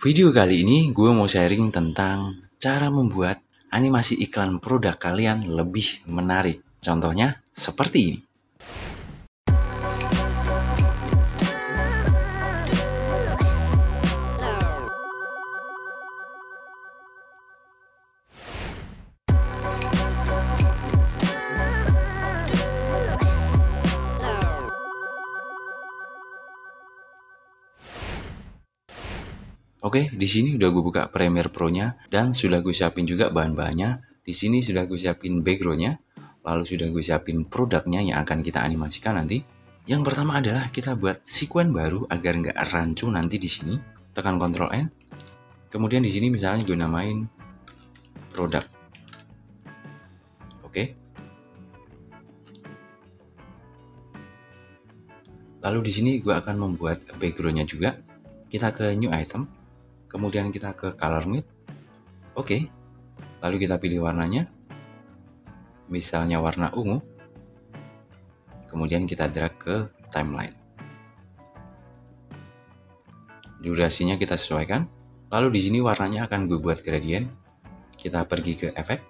Video kali ini gue mau sharing tentang cara membuat animasi iklan produk kalian lebih menarik. Contohnya seperti ini. Oke, di sini udah gue buka Premiere Pro-nya dan sudah gue siapin juga bahan-bahannya. Di sini sudah gue siapin background-nya, lalu sudah gue siapin produknya yang akan kita animasikan nanti. Yang pertama adalah kita buat sekuen baru agar nggak rancu nanti di sini. Tekan Ctrl N. Kemudian di sini misalnya gue namain produk. Oke. Lalu di sini gue akan membuat background-nya juga. Kita ke New Item. Kemudian kita ke Color Mode. Oke. Lalu kita pilih warnanya. Misalnya warna ungu. Kemudian kita drag ke timeline. Durasinya kita sesuaikan. Lalu di sini warnanya akan gue buat gradient. Kita pergi ke efek.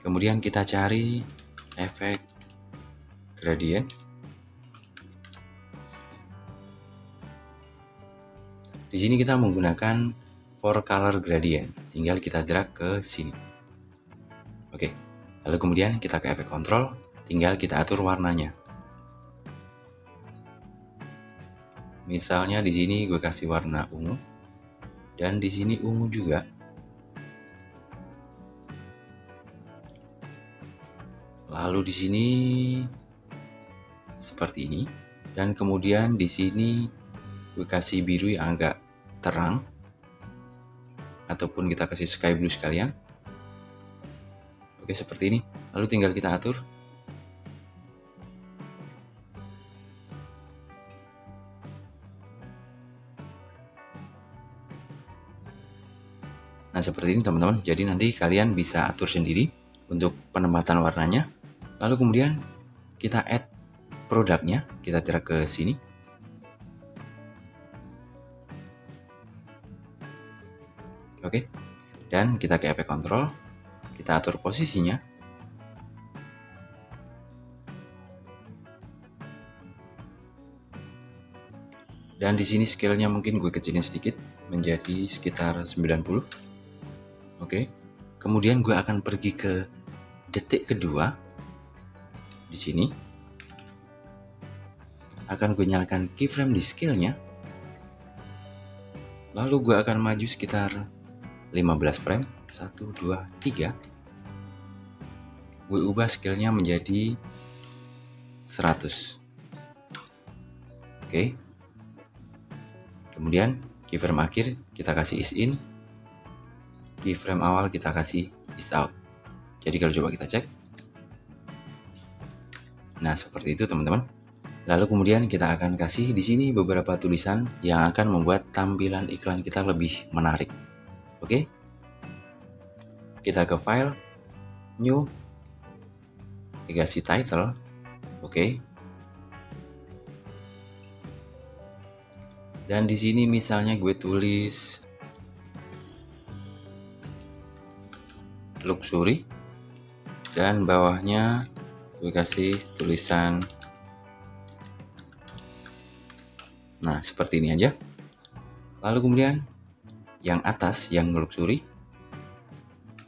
Kemudian kita cari efek gradient. Di sini kita menggunakan for color gradient. Tinggal kita drag ke sini. Oke. Lalu kemudian kita ke efek control. Tinggal kita atur warnanya. Misalnya di sini gue kasih warna ungu. Dan di sini ungu juga. Lalu di sini seperti ini. Dan kemudian di sini gue kasih biru yang agak terang, ataupun kita kasih sky blue sekalian. Oke, seperti ini. Lalu tinggal kita atur. Nah, seperti ini teman-teman. Jadi nanti kalian bisa atur sendiri untuk penempatan warnanya. Lalu kemudian kita add produknya, kita drag ke sini. Oke, dan kita ke efek control, kita atur posisinya. Dan di sini scale-nya mungkin gue kecilin sedikit menjadi sekitar 90. Oke. Kemudian gue akan pergi ke detik kedua. Di sini akan gue nyalakan keyframe di scale-nya. Lalu gue akan maju sekitar 15 frame, 1, 2, 3. Gue ubah scale-nya menjadi 100. Oke. Kemudian keyframe akhir kita kasih ease in. Keyframe awal kita kasih ease out. Jadi kalau coba kita cek. Nah, seperti itu teman-teman. Lalu kemudian kita akan kasih di sini beberapa tulisan yang akan membuat tampilan iklan kita lebih menarik. Oke, kita ke file, new, kasih title, oke. Dan di sini misalnya gue tulis luxury, dan bawahnya gue kasih tulisan. Nah, seperti ini aja. Lalu kemudian yang atas, yang luxury,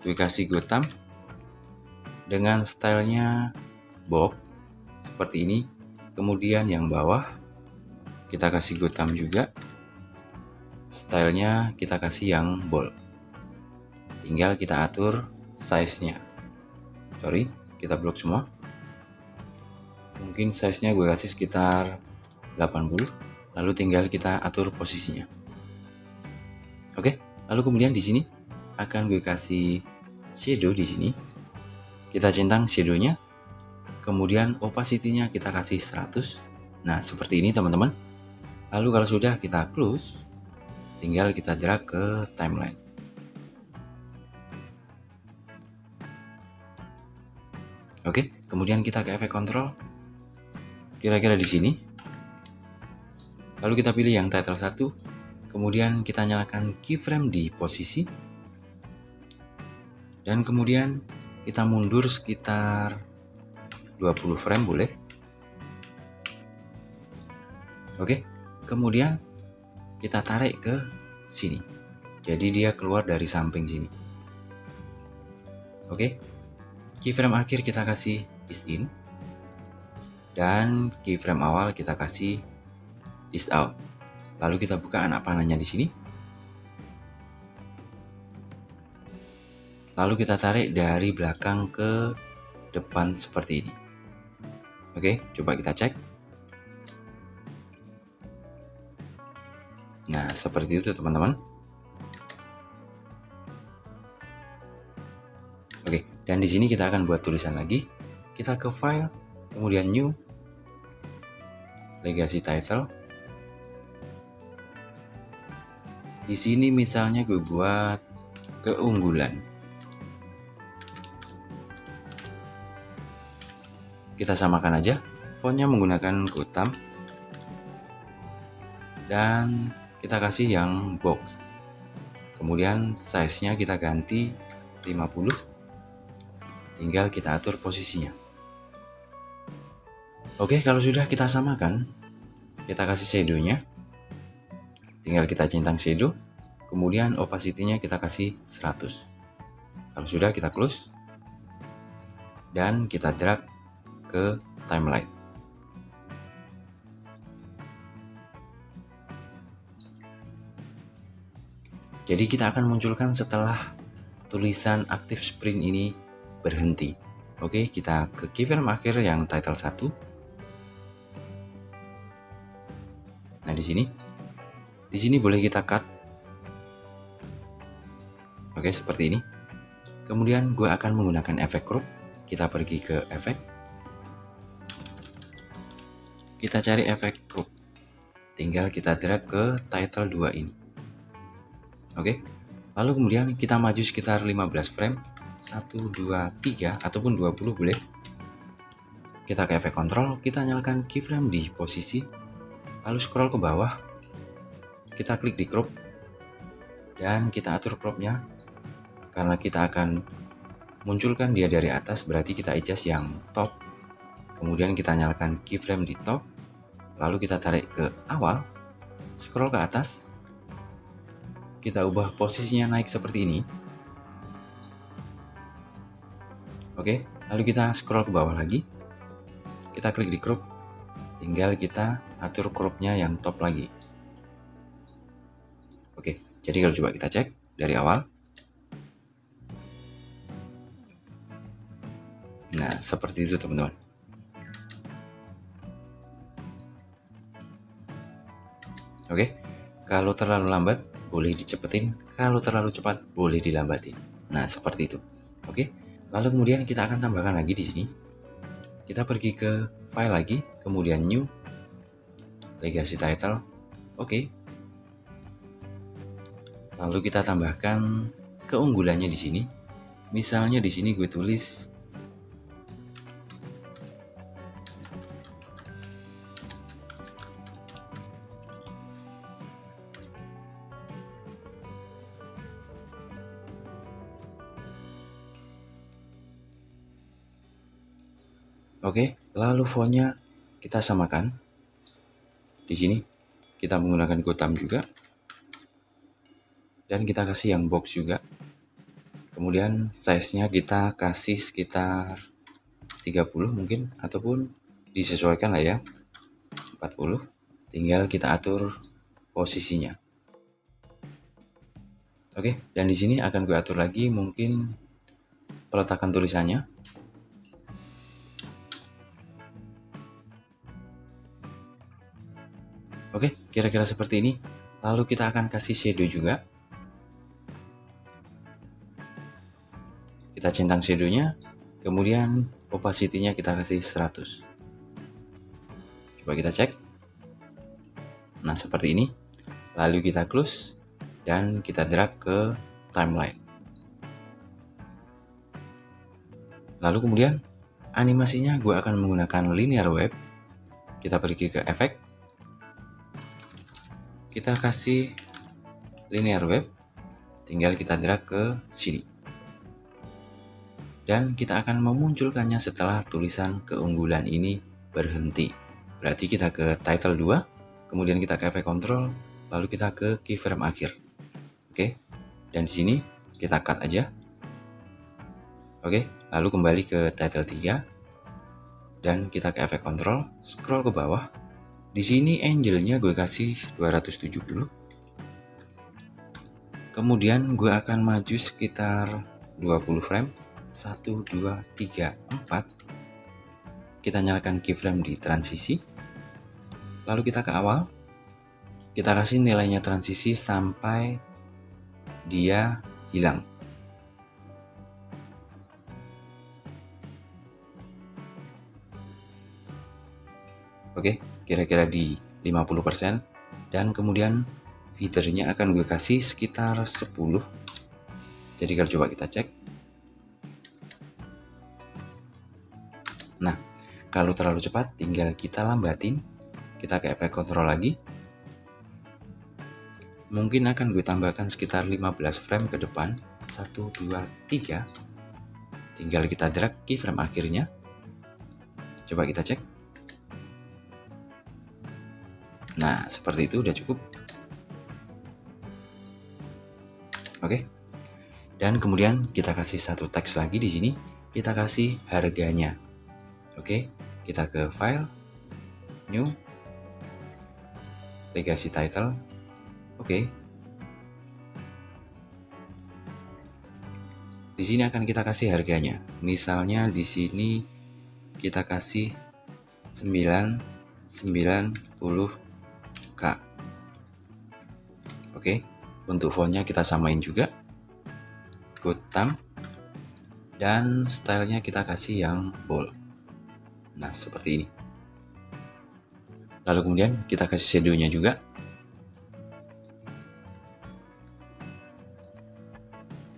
gue kasih Gotham dengan stylenya box seperti ini. Kemudian yang bawah kita kasih Gotham juga, stylenya kita kasih yang bold. Tinggal kita atur size-nya. Sorry, kita blok semua. Mungkin size-nya gue kasih sekitar 80. Lalu tinggal kita atur posisinya. Oke, lalu kemudian di sini akan gue kasih shadow di sini. Kita centang shadow-nya. Kemudian opacity-nya kita kasih 100. Nah, seperti ini teman-teman. Lalu kalau sudah kita close, tinggal kita drag ke timeline. Oke, kemudian kita ke efek kontrol, kira-kira di sini. Lalu kita pilih yang title 1, kemudian kita nyalakan keyframe di posisi, dan kemudian kita mundur sekitar 20 frame boleh. Oke, kemudian kita tarik ke sini. Jadi dia keluar dari samping sini. Oke, keyframe akhir kita kasih ease in, dan keyframe awal kita kasih ease out. Lalu kita buka anak panahnya di sini. Lalu kita tarik dari belakang ke depan seperti ini. Oke, coba kita cek. Nah, seperti itu teman-teman. Oke, dan di sini kita akan buat tulisan lagi. Kita ke file, kemudian new, legacy title. Di sini misalnya gue buat keunggulan. Kita samakan aja, fontnya menggunakan Gotham, dan kita kasih yang box. Kemudian size-nya kita ganti 50. Tinggal kita atur posisinya. Oke, kalau sudah kita samakan, kita kasih shadow-nya. Tinggal kita centang shadow. Kemudian opacity-nya kita kasih 100. Kalau sudah kita close. Dan kita drag ke timeline. Jadi kita akan munculkan setelah tulisan aktif sprint ini berhenti. Oke, kita ke keyframe akhir yang title 1. Nah, di sini boleh kita cut. Oke, seperti ini. Kemudian gue akan menggunakan efek crop. Kita pergi ke efek. Kita cari efek crop. Tinggal kita drag ke title 2 ini. Oke. Lalu kemudian kita maju sekitar 15 frame. 1, 2, 3 ataupun 20 boleh. Kita ke efek kontrol, kita nyalakan keyframe di posisi, lalu scroll ke bawah, kita klik di crop, dan kita atur cropnya. Karena kita akan munculkan dia dari atas, berarti kita adjust yang top. Kemudian kita nyalakan keyframe di top, lalu kita tarik ke awal, scroll ke atas, kita ubah posisinya naik seperti ini. Oke, lalu kita scroll ke bawah lagi, kita klik di crop, tinggal kita atur cropnya yang top lagi. Oke, jadi kalau coba kita cek dari awal. Nah, seperti itu teman-teman. Oke, kalau terlalu lambat boleh dicepetin, kalau terlalu cepat boleh dilambatin. Nah, seperti itu. Oke, lalu kemudian kita akan tambahkan lagi di sini. Kita pergi ke file lagi, kemudian new, legacy title. Oke. Lalu kita tambahkan keunggulannya di sini. Misalnya di sini gue tulis Oke, lalu fontnya kita samakan. Di sini kita menggunakan Gotham juga. Dan kita kasih yang box juga. Kemudian size-nya kita kasih sekitar 30 mungkin, ataupun disesuaikan lah ya, 40. Tinggal kita atur posisinya. Oke, dan di sini akan gue atur lagi mungkin peletakan tulisannya. Oke, kira-kira seperti ini. Lalu kita akan kasih shadow juga. Kita centang shadow-nya, kemudian opacity-nya kita kasih 100. Coba kita cek. Nah, seperti ini. Lalu kita close dan kita drag ke timeline. Lalu kemudian Animasinya gue akan menggunakan linear wave. Kita pergi ke efek, kita kasih linear wave, tinggal kita drag ke sini. Dan kita akan memunculkannya setelah tulisan keunggulan ini berhenti. Berarti kita ke title 2, kemudian kita ke efek control, lalu kita ke keyframe akhir. Oke, dan di sini kita cut aja. Oke, lalu kembali ke title 3 dan kita ke efek control, scroll ke bawah. Di sini angle-nya gue kasih 270. Kemudian gue akan maju sekitar 20 frame. 1 2 3 4. Kita nyalakan keyframe di transisi. Lalu kita ke awal. Kita kasih nilainya transisi sampai dia hilang. Oke, kira-kira di 50%. Dan kemudian feedernya akan gue kasih sekitar 10. Jadi kalau coba kita cek. Nah, kalau terlalu cepat tinggal kita lambatin. Kita ke efek control lagi. Mungkin akan gue tambahkan sekitar 15 frame ke depan. 1 2 3. Tinggal kita drag keyframe akhirnya. Coba kita cek. Nah, seperti itu udah cukup. Oke. Dan kemudian kita kasih satu teks lagi di sini. Kita kasih harganya. Oke, kita ke file, new, legacy title. Oke. Di sini akan kita kasih harganya. Misalnya di sini kita kasih 990K. Oke, untuk fontnya kita samain juga, Gotham, dan stylenya kita kasih yang bold. Nah, seperti ini. Lalu kemudian kita kasih shadow-nya juga.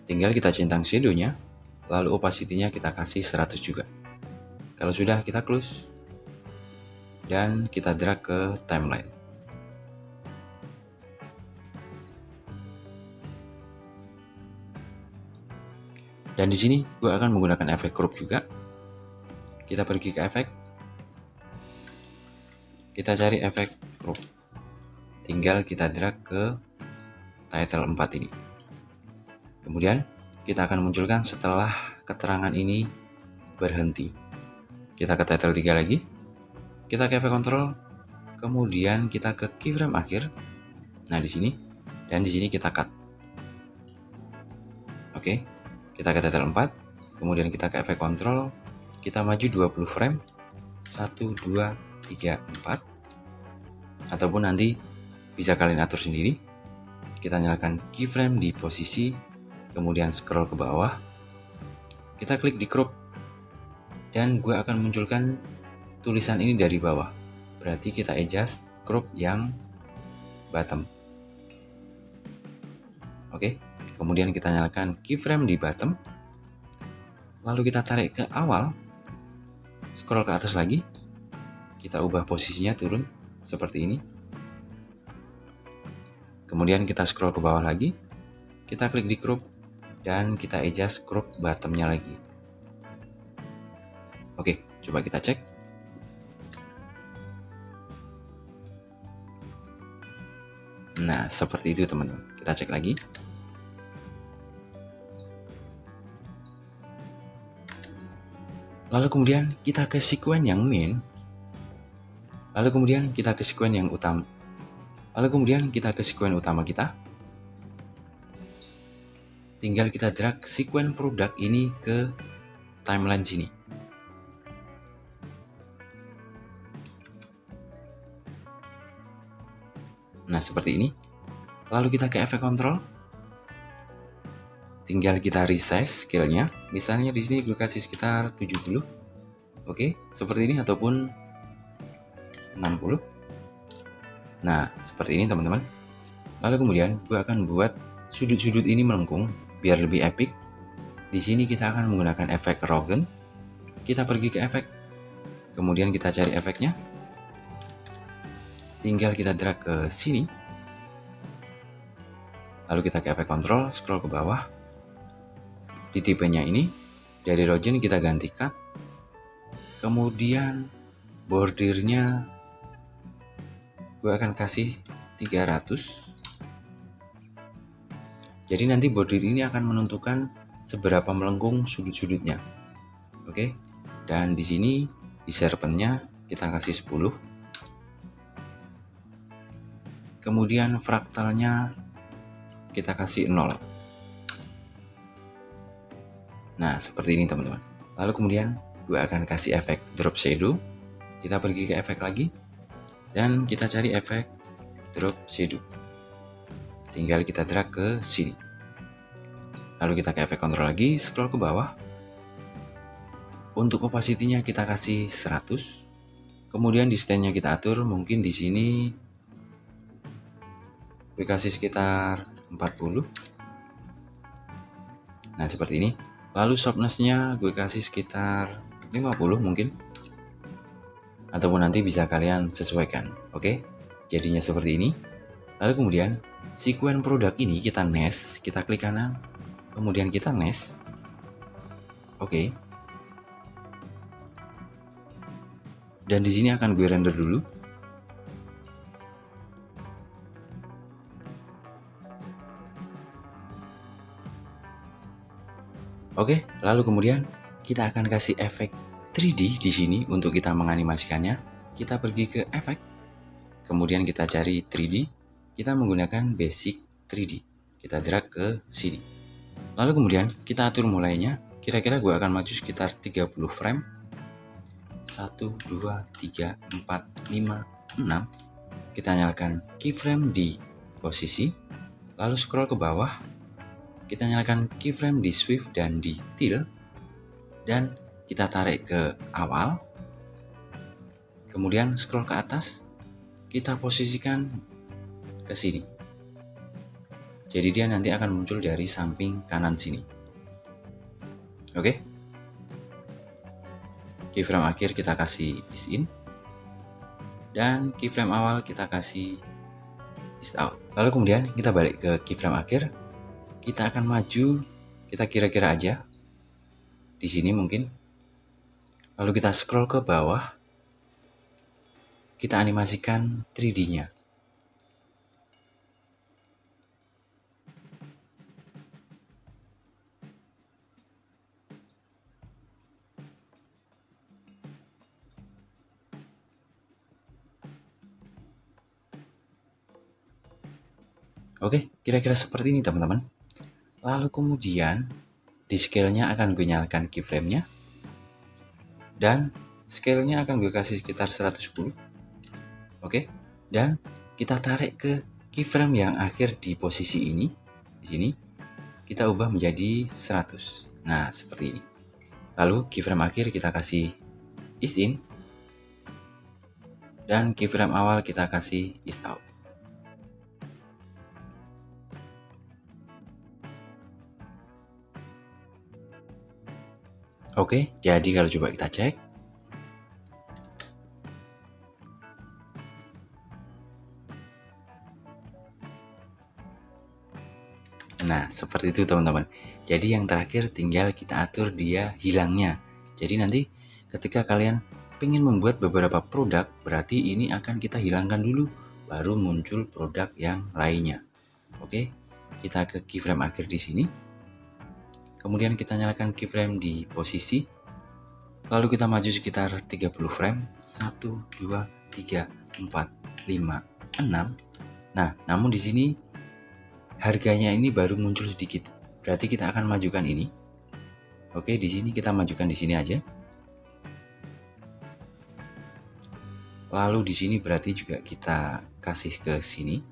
Tinggal kita centang shadow-nya, lalu opacity-nya kita kasih 100 juga. Kalau sudah, kita close. Dan kita drag ke timeline. Dan di sini gue akan menggunakan efek crop juga. Kita pergi ke efek. Kita cari efek crop. Tinggal kita drag ke title 4 ini. Kemudian kita akan munculkan setelah keterangan ini berhenti. Kita ke title 3 lagi. Kita ke efek control. Kemudian kita ke keyframe akhir. Nah, di sini. Dan di sini kita cut. Oke. Kita ke title 4, kemudian kita ke efek control, kita maju 20 frame, 1, 2, 3, 4, ataupun nanti bisa kalian atur sendiri. Kita nyalakan keyframe di posisi, kemudian scroll ke bawah, kita klik di crop, dan gue akan munculkan tulisan ini dari bawah. Berarti kita adjust crop yang bottom. Oke. Kemudian kita nyalakan keyframe di bottom. Lalu kita tarik ke awal. Scroll ke atas lagi. Kita ubah posisinya turun seperti ini. Kemudian kita scroll ke bawah lagi. Kita klik di crop. Dan kita adjust crop bottomnya lagi. Oke, coba kita cek. Nah, seperti itu teman-teman. Kita cek lagi. Lalu kemudian kita ke sekuen yang main. Lalu kemudian kita ke sekuen yang utama. Lalu kemudian kita ke sekuen utama kita. Tinggal kita drag sekuen produk ini ke timeline sini. Nah, seperti ini. Lalu kita ke efek control. Tinggal kita resize scale-nya. Misalnya di sini gue kasih sekitar 70. Oke, seperti ini ataupun 60. Nah, seperti ini teman-teman. Lalu kemudian gue akan buat sudut-sudut ini melengkung biar lebih epic. Di sini kita akan menggunakan efek Rogan. kita pergi ke efek, kemudian kita cari efeknya, tinggal kita drag ke sini, lalu kita ke efek control, scroll ke bawah, di tipenya ini, dari Rogen kita ganti cut, kemudian bordirnya gue akan kasih 300. Jadi nanti bordir ini akan menentukan seberapa melengkung sudut-sudutnya. Oke. Dan di sini di serpennya kita kasih 10. Kemudian fraktalnya kita kasih 0. Nah, seperti ini teman-teman. Lalu kemudian gue akan kasih efek drop shadow. Kita pergi ke efek lagi dan kita cari efek drop shadow. Tinggal kita drag ke sini. Lalu kita ke efek control lagi, scroll ke bawah. Untuk opacity-nya kita kasih 100. Kemudian distance-nya kita atur, mungkin di sini gue kasih sekitar 40. Nah, seperti ini. Lalu softness-nya gue kasih sekitar 50 mungkin. Ataupun nanti bisa kalian sesuaikan. Oke? Jadinya seperti ini. Lalu kemudian sekuen produk ini kita nest, kita klik kanan, kemudian kita nest. Oke. Dan di sini akan gue render dulu. Oke, lalu kemudian kita akan kasih efek 3D di sini untuk kita menganimasikannya. Kita pergi ke efek, kemudian kita cari 3D. Kita menggunakan basic 3D. Kita drag ke sini. Lalu kemudian kita atur mulainya. Kira-kira gue akan maju sekitar 30 frame. 1, 2, 3, 4, 5, 6. Kita nyalakan keyframe di posisi. Lalu scroll ke bawah. Kita nyalakan keyframe di swift dan di tilt. Dan kita tarik ke awal. Kemudian scroll ke atas. Kita posisikan ke sini. Jadi dia nanti akan muncul dari samping kanan sini. Oke. Keyframe akhir kita kasih is in. Dan keyframe awal kita kasih is out. Lalu kemudian kita balik ke keyframe akhir. Kita akan maju, kita kira-kira aja. Di sini mungkin. Lalu kita scroll ke bawah. Kita animasikan 3D-nya. Oke, kira-kira seperti ini teman-teman. Lalu kemudian di scale-nya akan gue nyalakan keyframe-nya. Dan scale-nya akan gue kasih sekitar 110. Oke. Dan kita tarik ke keyframe yang akhir di posisi ini. Di sini kita ubah menjadi 100. Nah, seperti ini. Lalu keyframe akhir kita kasih is in. Dan keyframe awal kita kasih is out. Oke, jadi kalau coba kita cek. Nah, seperti itu teman-teman. Jadi yang terakhir tinggal kita atur dia hilangnya. Jadi nanti ketika kalian pengen membuat beberapa produk, berarti ini akan kita hilangkan dulu, baru muncul produk yang lainnya. Oke, kita ke keyframe akhir di sini. Kemudian kita nyalakan keyframe di posisi. Lalu kita maju sekitar 30 frame. 1, 2, 3, 4, 5, 6. Nah, namun di sini harganya ini baru muncul sedikit. Berarti kita akan majukan ini. Oke, di sini kita majukan di sini aja. Lalu di sini berarti juga kita kasih ke sini.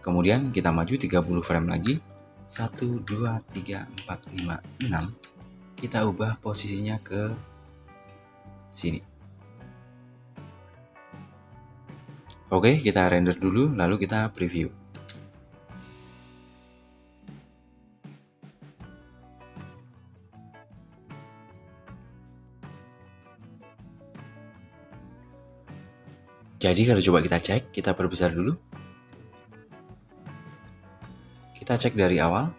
Kemudian kita maju 30 frame lagi. 1, 2, 3, 4, 5, 6. Kita ubah posisinya ke sini. Oke, kita render dulu lalu kita preview. Jadi kalau coba kita cek, kita perbesar dulu. Kita cek dari awal.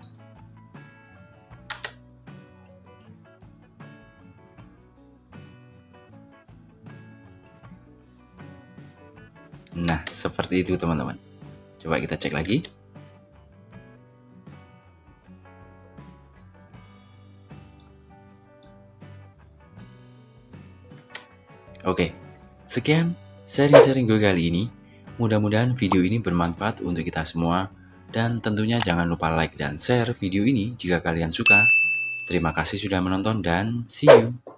Nah, seperti itu teman-teman. Coba kita cek lagi. Oke, sekian sharing-sharing gue kali ini. Mudah-mudahan video ini bermanfaat untuk kita semua. Dan tentunya jangan lupa like dan share video ini jika kalian suka. Terima kasih sudah menonton dan see you.